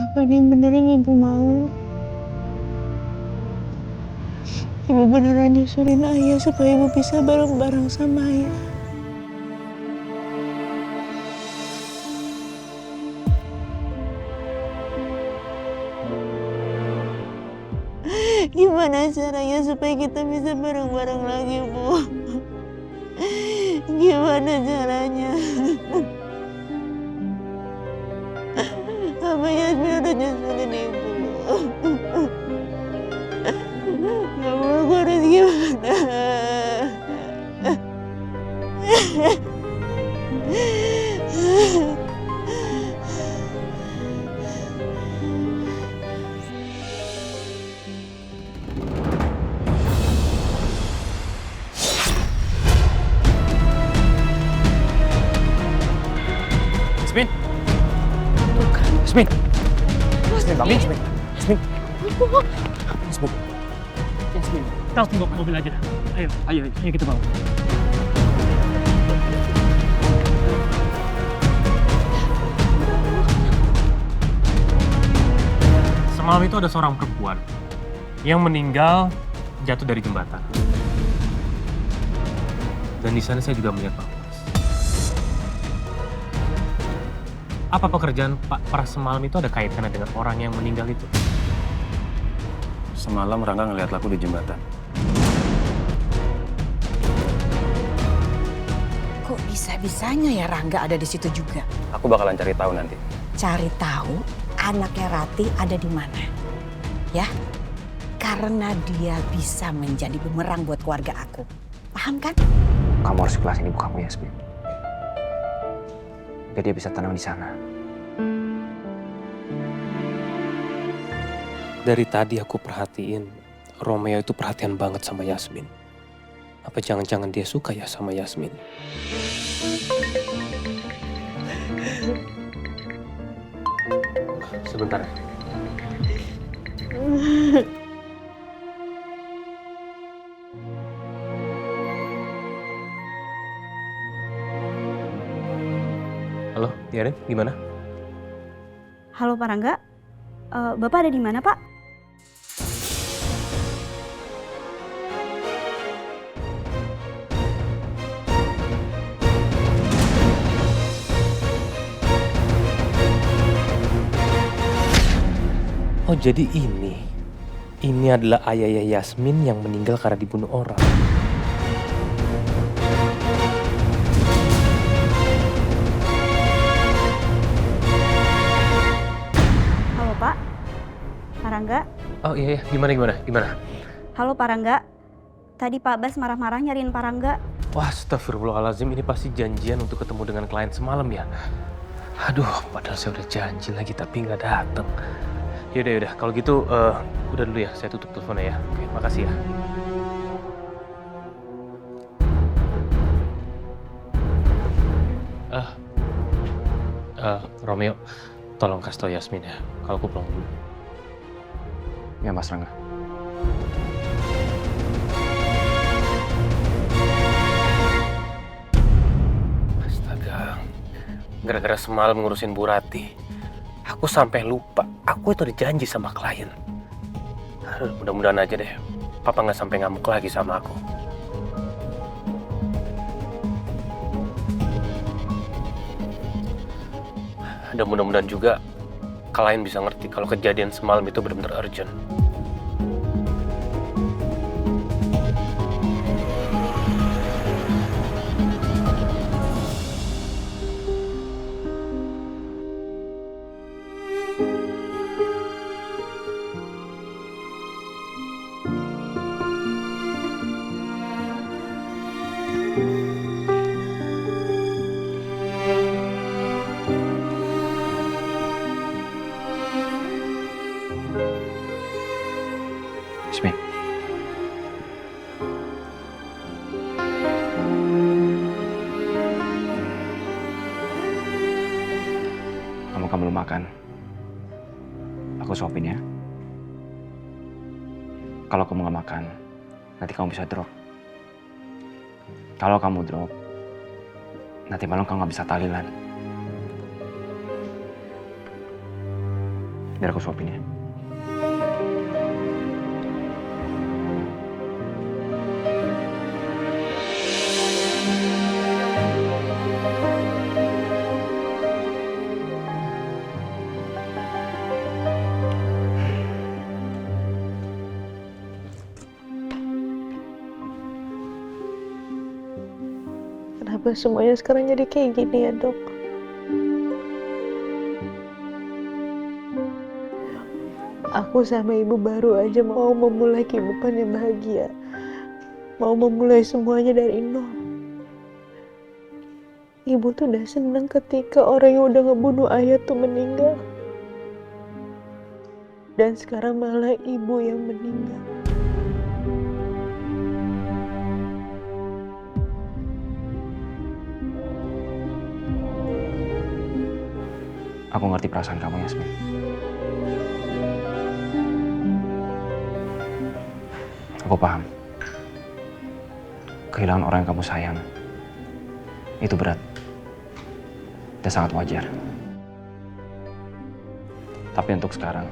Apa ini bener yang ibu mau? Ibu beneran nyusulin ayah supaya ibu bisa bareng-bareng sama ayah. Gimana caranya supaya kita bisa bareng-bareng lagi, Bu? Gimana caranya? Apa Yasmin udah nyusulin ibu? Ya Allah, aku harus gimana? Yasmin. Yasmin. Yasmin, bangun Yasmin. Yasmin. Yasmin. Yasmin. Kita tunggu ke mobil aja dah. Ayo kita bawa. Semalam itu ada seorang perempuan yang meninggal jatuh dari jembatan. Dan di sana saya juga melihat Pak Pras. Apa pekerjaan Pak Pras semalam itu ada kaitannya dengan orang yang meninggal itu? Semalam Rangga ngeliat aku di jembatan. Kok bisa-bisanya ya Rangga ada di situ juga? Aku bakalan cari tahu nanti. Cari tahu anaknya Rati ada di mana. Ya, karena dia bisa menjadi bumerang buat keluarga aku. Paham kan? Kamu harus ikhlasin ibu kamu, Yasmin. Biar dia bisa tenang di sana. Dari tadi aku perhatiin, Romeo itu perhatian banget sama Yasmin. Apa jangan-jangan dia suka ya sama Yasmin? Sebentar. Halo, Diaren, gimana? Halo Pak Rangga, Bapak ada di mana Pak? Oh jadi ini adalah ayahnya Yasmin yang meninggal karena dibunuh orang. Halo Pak Rangga. Oh iya, gimana? Halo Pak Rangga, tadi Pak Bas marah-marah nyariin Pak Rangga. Wah, astagfirullahaladzim, ini pasti janjian untuk ketemu dengan klien semalam ya. Aduh, padahal saya udah janji lagi tapi nggak datang. Yaudah, kalau gitu udah dulu ya, saya tutup teleponnya ya. Oke, makasih ya. Romeo, tolong kasih tau Yasmin ya, kalau aku pulang dulu. Ya, Mas Rangga. Astaga, gara-gara semalam ngurusin Bu Rati, aku sampai lupa, aku itu ada janji sama klien. Mudah-mudahan aja deh, Papa nggak sampai ngamuk lagi sama aku. Dan mudah-mudahan juga klien bisa ngerti kalau kejadian semalam itu benar-benar urgent. Yasmin. Kamu belum makan. Aku suapin ya. Kalau kamu nggak makan, nanti kamu bisa drop. Kalau kamu drop, nanti malam kamu nggak bisa tahlilan. Biar aku suapin ya. Kenapa semuanya sekarang jadi kayak gini ya, Dok? Aku sama ibu baru aja mau memulai kehidupan yang bahagia. Mau memulai semuanya dari nol. Ibu tuh udah seneng ketika orang yang udah ngebunuh ayah tuh meninggal. Dan sekarang malah ibu yang meninggal. Aku ngerti perasaan kamu, Yasmin. Aku paham. Kehilangan orang yang kamu sayang itu berat dan sangat wajar. Tapi untuk sekarang,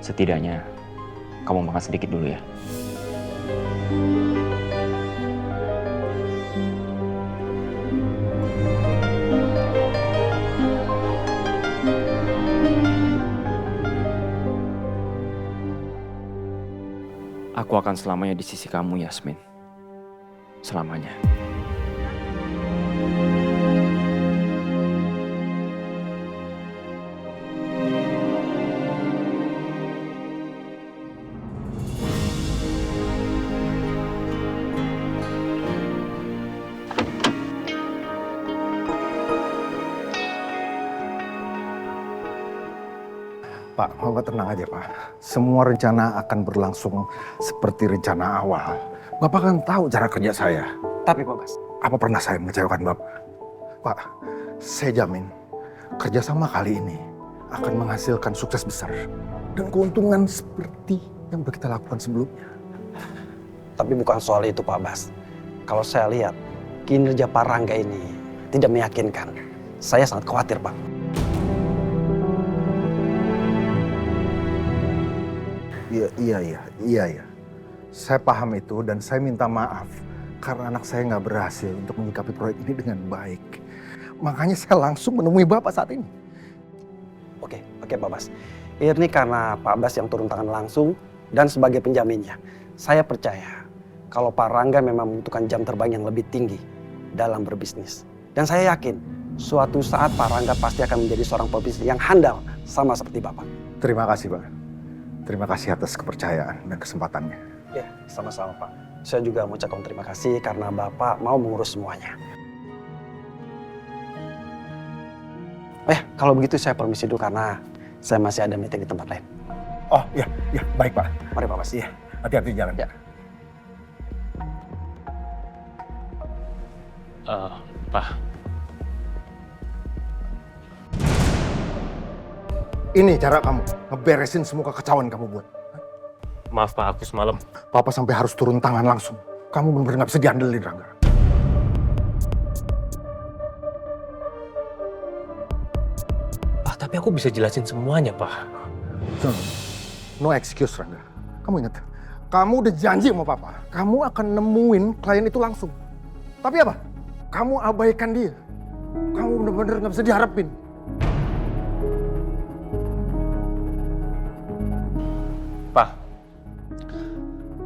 setidaknya kamu makan sedikit dulu ya. Aku akan selamanya di sisi kamu, Yasmin. Selamanya. Pak, Bapak tenang aja Pak. Semua rencana akan berlangsung seperti rencana awal. Bapak kan tahu cara kerja saya. Tapi Pak Bas, apa pernah saya mengecewakan Bapak? Pak, saya jamin kerjasama kali ini akan menghasilkan sukses besar. Dan keuntungan seperti yang sudah kita lakukan sebelumnya. Tapi bukan soal itu Pak Bas. Kalau saya lihat kinerja Pak Rangga ini tidak meyakinkan. Saya sangat khawatir Pak. Iya. Saya paham itu dan saya minta maaf karena anak saya nggak berhasil untuk menyikapi proyek ini dengan baik. Makanya saya langsung menemui Bapak saat ini. Oke Pak Bas. Ini karena Pak Bas yang turun tangan langsung dan sebagai penjaminnya. Saya percaya kalau Pak Rangga memang membutuhkan jam terbang yang lebih tinggi dalam berbisnis. Dan saya yakin suatu saat Pak Rangga pasti akan menjadi seorang pebisnis yang handal sama seperti Bapak. Terima kasih Pak. Terima kasih atas kepercayaan dan kesempatannya. Ya, sama-sama Pak. Saya juga mengucapkan terima kasih karena Bapak mau mengurus semuanya. Kalau begitu saya permisi dulu karena saya masih ada meeting di tempat lain. Oh iya, baik Pak. Mari Pak Bas. Iya, hati-hati di jalan. Ya. Pak. Ini cara kamu ngeberesin semua kekacauan kamu buat. Maaf Pak, aku semalam. Papa sampai harus turun tangan langsung. Kamu benar-benar gak bisa diandelin, Rangga. Pak, tapi aku bisa jelasin semuanya, Pak. No excuse, Rangga. Kamu ingat, kamu udah janji sama Papa. Kamu akan nemuin klien itu langsung. Tapi apa? Kamu abaikan dia. Kamu benar-benar gak bisa diharapin. Pak,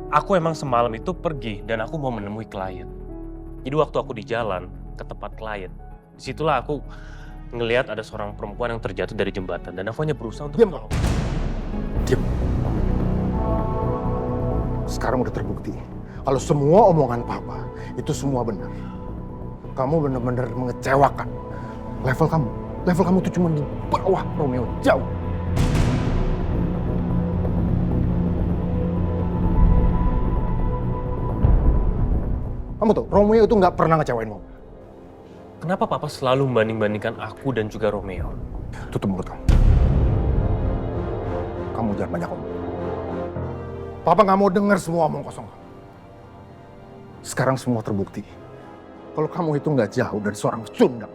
aku emang semalam itu pergi dan aku mau menemui klien. Jadi waktu aku di jalan ke tempat klien, disitulah aku ngelihat ada seorang perempuan yang terjatuh dari jembatan dan aku hanya berusaha untuk menolong. Diam. Sekarang udah terbukti kalau semua omongan Papa itu semua benar. Kamu benar-benar mengecewakan. Level kamu itu cuma di bawah Romeo, jauh. Kamu tahu, Romeo itu nggak pernah ngecewain Papa. Kenapa Papa selalu membanding-bandingkan aku dan juga Romeo? Tutup mulut kamu. Kamu jangan banyak omong. Papa nggak mau dengar semua omong kosong kamu. Sekarang semua terbukti. Kalau kamu itu nggak jauh dari seorang pecundang.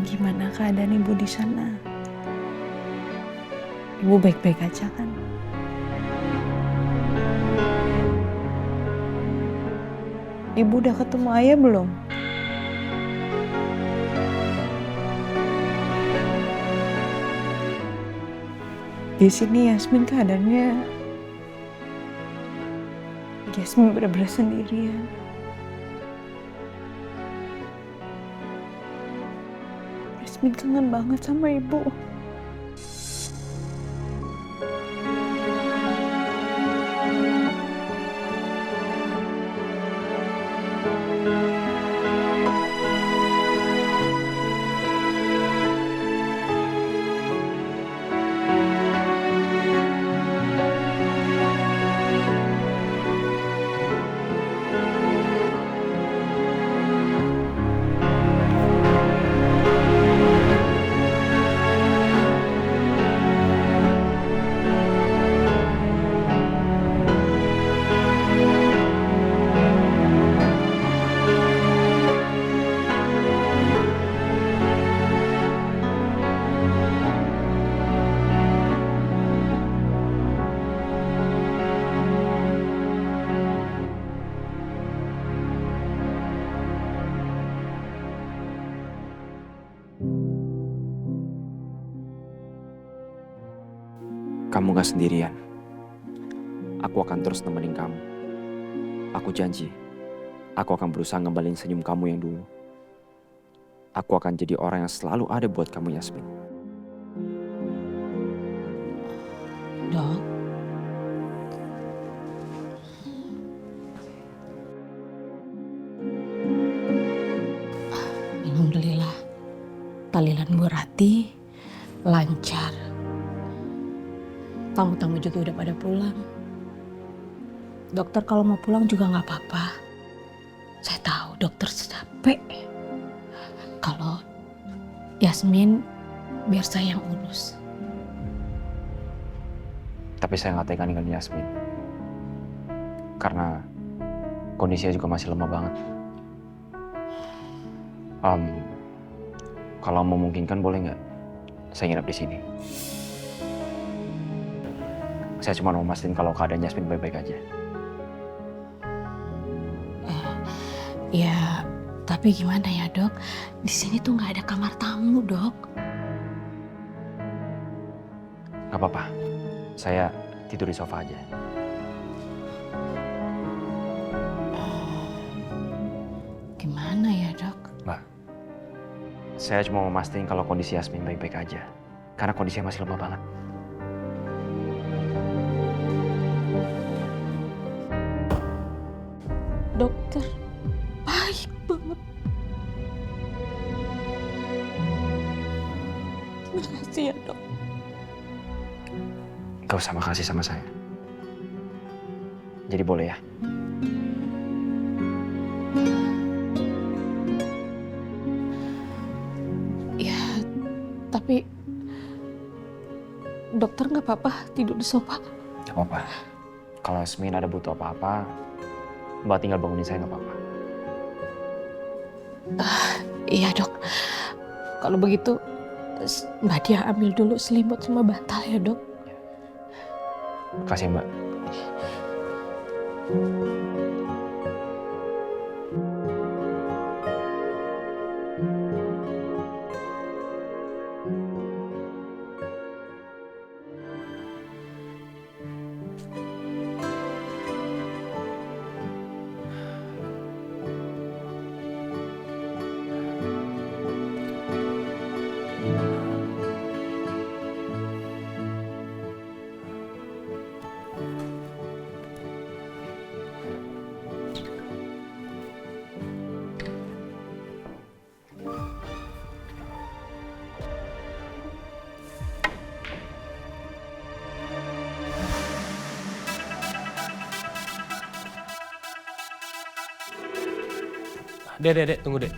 gimana keadaan ibu di sana? Ibu baik-baik aja kan? Ibu udah ketemu ayah belum? Di sini Yasmin keadaannya Yasmin benar-benar sendirian. Yasmin kangen banget sama ibu. Kamu gak sendirian. Aku akan terus nemenin kamu. Aku janji, aku akan berusaha ngembalin senyum kamu yang dulu. Aku akan jadi orang yang selalu ada buat kamu, Yasmin. Dok. Alhamdulillah, tahlilan Bu Rati lancar. Tamu-tamu juga udah pada pulang. Dokter kalau mau pulang juga nggak apa-apa. Saya tahu dokter capek. Kalau Yasmin biar saya yang urus. Tapi saya nggak tega ninggalin Yasmin. Karena kondisinya juga masih lemah banget. Kalau memungkinkan boleh nggak saya nginep di sini? Saya cuma mau mastiin kalau keadaan Yasmin baik-baik aja. Ya, tapi gimana ya dok? Di sini tuh nggak ada kamar tamu dok. Gak apa-apa, saya tidur di sofa aja. Gimana ya dok? Mbak, saya cuma mau mastiin kalau kondisi Yasmin baik-baik aja. Karena kondisinya masih lemah banget. Dokter baik banget. Terima kasih ya dok. Gak usah makasih sama saya. Jadi boleh ya? Ya, tapi dokter nggak apa-apa tidur di sofa? Gak apa-apa. Kalau Yasmin ada butuh apa-apa, Mbak tinggal bangunin saya, nggak apa-apa. Iya dok, kalau begitu Mbak Dia ambil dulu selimut sama bantal ya dok. Makasih Mbak. Dek, tunggu dek.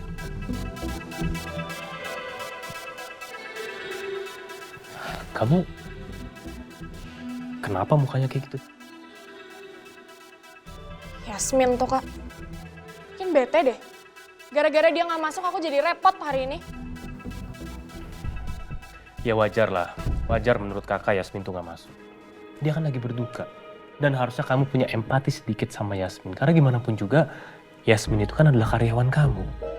Kamu kenapa mukanya kayak gitu? Yasmin tuh kak, mungkin bete deh. Gara-gara dia nggak masuk aku jadi repot hari ini. Ya wajar lah, wajar menurut kakak Yasmin tuh gak masuk. Dia kan lagi berduka. Dan harusnya kamu punya empati sedikit sama Yasmin. Karena gimana pun juga, Yasmin itu kan adalah karyawan kamu.